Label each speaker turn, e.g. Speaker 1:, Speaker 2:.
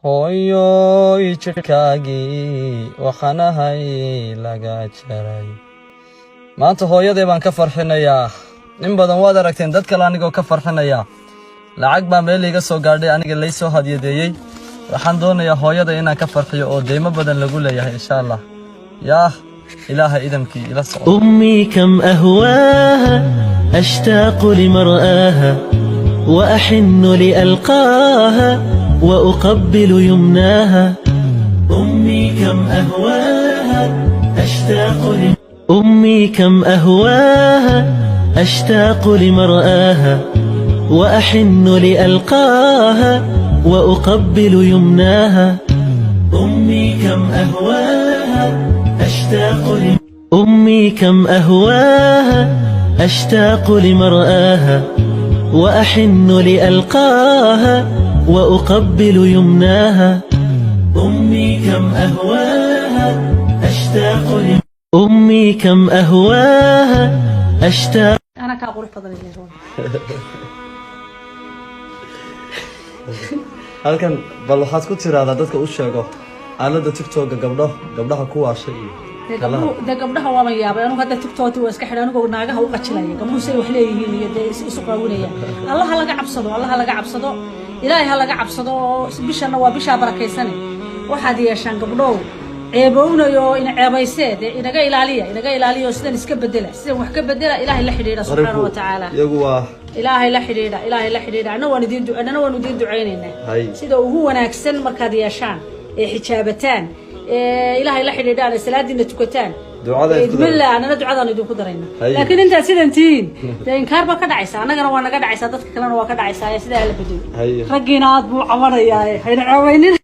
Speaker 1: hooyoy jidhkaagii waxaanahay laga jaray maanta hooyaday baan ka farxinayaa in badan waad aragteen dad kale anigoo ka farxinaya lacag baa meel iga soo gaadhay aniga lay soo hadiyadeeyay waxaan doonayaa hooyada inaan ka farxiyo oo deymo badan lagu leeyahay insha Allah yaa إله إدمكي إلى الصعود
Speaker 2: أمي كم أهواها أشتاق لمرآها وأحن لألقاها وأقبل يمناها أمي كم أهواها أمي كم أهواها أشتاق لمرآها وأحن لألقاها وأقبل يمناها أمي كم أهواها أمي كم أهواها أشتاق لمرآها وأحن لألقاها وأقبل يمناها أمي كم أهواها أمي كم أهواها أشتاق
Speaker 3: أنا كأقول فضل الله
Speaker 1: halkan bal waxaad ku tiraahdaa dadka u sheego aalada TikTok gabdhaha ku waashay
Speaker 3: gabdhaha waa yaabay anigu hadda TikTok waa iska xidhan anigu naagaha u qajilaya gabdhuhu say wax leeyihiin iyo isu qaawinaya Allah laga cabsado Ilaahay laga cabsado bishana waa bisha barakeysan waxaad yeeshaan gabdhow ceebownayo in ceebayseed inaga ilaaliyo sidan iska bedela sidan wax ka bedela Ilaahay la xiriira subhanahu wa ta'ala
Speaker 1: iyagu waa
Speaker 3: Ilaahay la xiriira ana waan idin ducaynaynaa sida ugu wanaagsan markaad yeeshaan ee xijaabataan Ilaahay la xiriiraan salaadina tukataan bismillah ana ducadaan idin ku darayna laakiin inta sidantiin inkaar ba ka dhacaysa anagana waa naga dhacaysa dadka kalena waa ka dhacaysa sida la bedelo ragina aad buu cabanaya hayna caawaynin